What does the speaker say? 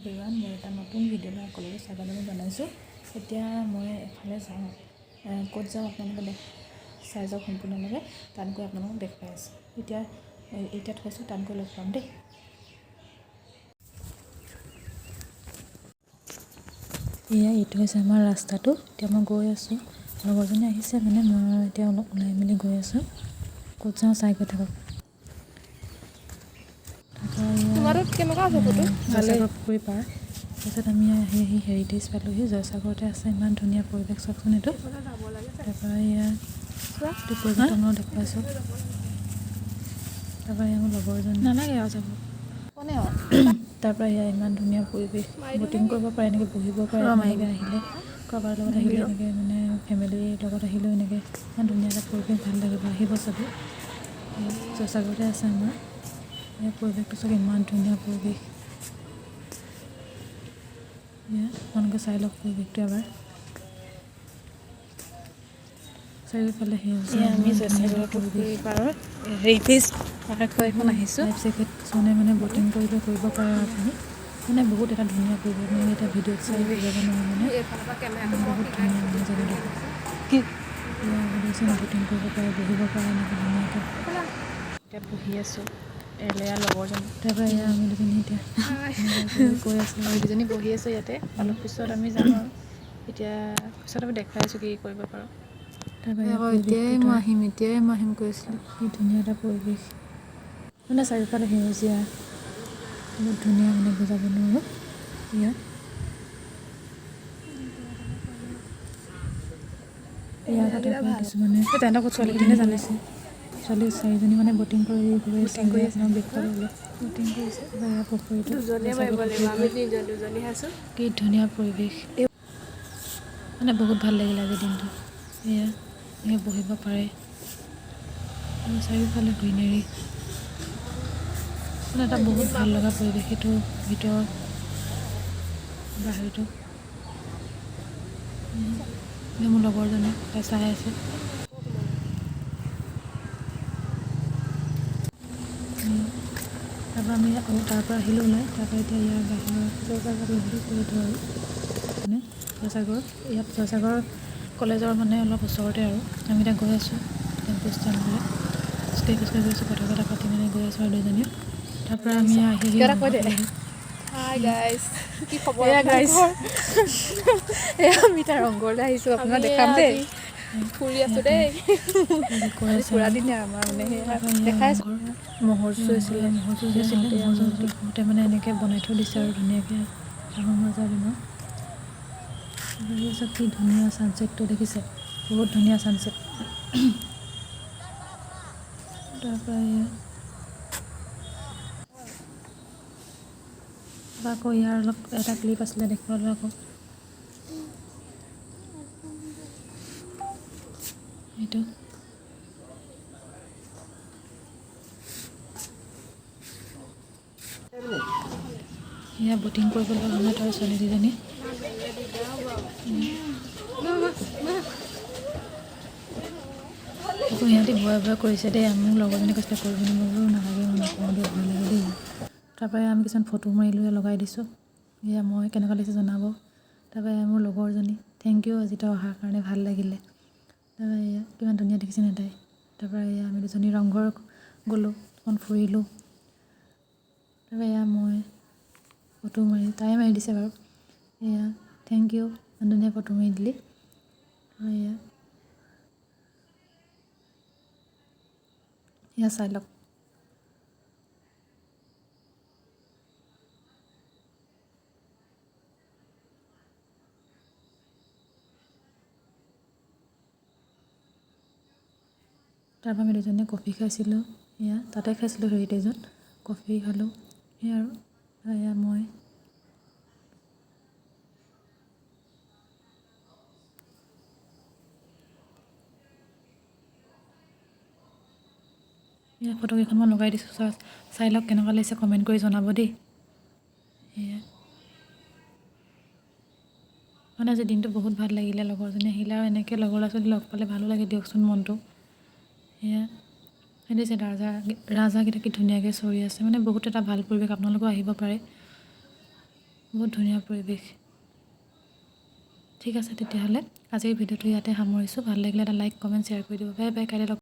Everyone, মই এটা নতুন ভিডিঅ' লৈ সকলোকে স্বাগতম জনাইছোঁ। এতিয়া মই এফালে যাওঁ, ক'ত যাওঁ আপোনালোকে চাই যাওক সম্পূৰ্ণভাৱে। তাত গৈ আপোনালোকক দেখুৱাই আছোঁ। এতিয়া থৈছোঁ, তাত গৈ লগ পাম দেই। এইটো হৈছে আমাৰ ৰাস্তাটো। এতিয়া মই গৈ আছোঁ, লগৰজনী আহিছে মানে, মই এতিয়া অলপ ওলাই মেলি গৈ আছোঁ। ক'ত যাওঁ চাই গৈ থাকক। জয়সাগৰ পুখুৰী পাৰ, তাৰপিছত আমি আহি হেৰিটেজ পালোঁহি। জয়সাগৰতে আছে, ইমান ধুনীয়া পৰিৱেশ চাওকচোন এইটো। তাৰপৰা ইয়াত পৰিৱেশটো মই দেখুৱাইছোঁ। তাৰপৰা মোৰ লগৰজনী নালাগে আৰু যাব। তাৰপৰা ইয়াৰ ইমান ধুনীয়া পৰিৱেশ, ব'টিং কৰিব পাৰে, এনেকৈ বহিব পাৰে। এনেকৈ আহিলে কাৰোবাৰ লগত আহিলে, এনেকৈ মানে ফেমিলিৰ লগত আহিলেও এনেকৈ ইমান ধুনীয়া এটা পৰিৱেশ, ভাল লাগিব। আহিব চবেই। জয়সাগৰতে আছে আমাৰ ইয়াৰ পৰিৱেশটো চাওক, ইমান ধুনীয়া পৰিৱেশ। আপোনালোকে চাই লওক পৰিৱেশটো এবাৰ। চাৰিওফালে সেউজীয়া, আমি জয়সাগৰ পুখুৰী পাৰৰ হেৰিটেজ পাৰ্ক এখন আহিছোঁ। লাইফ জেকেট কিছুমানে মানে ব'টিং কৰিব পাৰে আৰু আপুনি মানে বহুত এটা ধুনীয়া পৰিৱেশ। মানে এতিয়া ভিডিঅ'ত চাই বুজাব নোৱাৰোঁ, মানে বহুত ধুনীয়া মানে জেগাটো। ব'টিং কৰিব পাৰে, বহিব পাৰে এনেকৈ ধুনীয়াকৈ। এতিয়া বহি আছোঁ এয়া লগৰজনী। তাৰপৰা এয়া আমি দুজনী এতিয়া কৈ আছোঁ, আমি দুজনী বহি আছোঁ ইয়াতে। অলপ পিছত আমি যাম আৰু এতিয়া পিছত আমি দেখাই আছোঁ কি কৰিব পাৰোঁ। তাৰপৰা এতিয়াই মই আহিম কৈছিলোঁ। কি ধুনীয়া এটা পৰিৱেশ, মানে চাৰিওফালে সেউজীয়া, বহুত ধুনীয়া, মানে বুজাব নোৱাৰোঁ। ইয়াৰ কথা কৈ কিছুমানে ছোৱালীকেইজনী জানিছে। ছোৱালী 4জনী মানে ব'টিং কৰি আছে। আপোনাৰ দেখুৱাব ব'টিং কৰিছে। এয়া পুখুৰীটো কি ধুনীয়া পৰিৱেশ, মানে বহুত ভাল লাগিলে আজিৰ দিনটো। এয়া এনেকৈ বহিব পাৰে, চাৰিওফালে গ্ৰীনেৰী, মানে এটা বহুত ভাল লগা পৰিৱেশ। সেইটো ভিতৰৰ বাহিৰটো মোৰ লগৰজনী তাই চাই আছে। তাৰপৰা আমি তাৰপৰা আহিলোঁ ওলাই। তাৰপৰা এতিয়া ইয়াৰ বাহিৰৰ জয়সাগৰ আৰু মানে জয়সাগৰ কলেজৰ মানে অলপ ওচৰতে আৰু আমি এতিয়া গৈ আছোঁ টেম্পু ষ্টেণ্ডলৈ। খোজকাঢ়ি গৈ আছোঁ, কথা পাতি মেলি গৈ আছোঁ আৰু দুজনীয়ে। তাৰপৰা আমি আহি আমি তাৰ ৰংঘৰলৈ আহিছোঁ, আপোনাক দেখাম দেই। ফুৰি আছোঁ দেই, ফুৰা দিন আমাৰ মানে দেখাই আছোঁ। ম'হৰ যুঁজ হৈছিলে, হওঁতে মানে এনেকৈ বনাই থৈ দিছে আৰু ধুনীয়াকৈ আহোম ৰজাৰ দিনৰ। চব কি ধুনীয়া ছানছেটটো দেখিছে, বহুত ধুনীয়া ছানছেট। তাৰপৰা আকৌ ইয়াৰ অলপ এটা ক্লিপ আছিলে, দেখুৱালোঁ আকৌ। এইটো এয়া ব'টিং কৰিবলৈ সময়ত আৰু ছোৱালী দুজনী আকৌ সিহঁতি ভয় কৰিছে দেই। মোৰ লগৰজনী কৈছিলে কৰিবি নি, মই বোলো নালাগে, মই নকৰোঁ দেই, ভয় লাগে দেই। তাৰপৰা আমি কিছুমান ফটো মাৰি লৈ লগাই দিছোঁ। এয়া মই কেনেকুৱা লাগিছে জনাব। তাৰপৰা মোৰ লগৰজনী, থেংক ইউ আজি তই অহাৰ কাৰণে, ভাল লাগিলে। তাৰপৰা এয়া কিমান ধুনীয়া দেখিছে নে তাই। তাৰপৰা এয়া আমি দুজনী ৰংঘৰ গ'লোঁ, অকণ ফুৰিলোঁ। তাৰপৰা এয়া মই ফটো মাৰি, তাই মাৰি দিছে বাৰু। এয়া থেংক ইউ, ইমান ধুনীয়া ফটো মাৰি দিলি। এয়া চাই লওক। তাৰপৰা আমি দুজনীয়ে কফি খাইছিলোঁ, এয়া তাতে খাইছিলোঁ হেৰিটেজত, কফি খালোঁ। সেয়া আৰু এয়া মই এয়া ফটোকেইখনমান লগাই দিছোঁ, চাই লওক কেনেকুৱা লাগিছে, কমেণ্ট কৰি জনাব দেই। সেয়া মানে আজি দিনটো বহুত ভাল লাগিলে, লগৰজনী আহিলে আৰু এনেকৈ লগৰ ল'ৰা ছোৱালী লগ পালে ভালো লাগে দিয়কচোন মনটো। সেয়া দেখিছে ৰাজহাঁহকেইটা কি ধুনীয়াকৈ চৰি আছে, মানে বহুত এটা ভাল পৰিৱেশ, আপোনালোকেও আহিব পাৰে। বহুত ধুনীয়া পৰিৱেশ। ঠিক আছে তেতিয়াহ'লে আজিৰ ভিডিঅ'টো ইয়াতে সামৰিছোঁ। ভাল লাগিলে এটা লাইক কমেণ্ট শ্বেয়াৰ কৰি দিব। বাই বাই, কাইলৈ লগ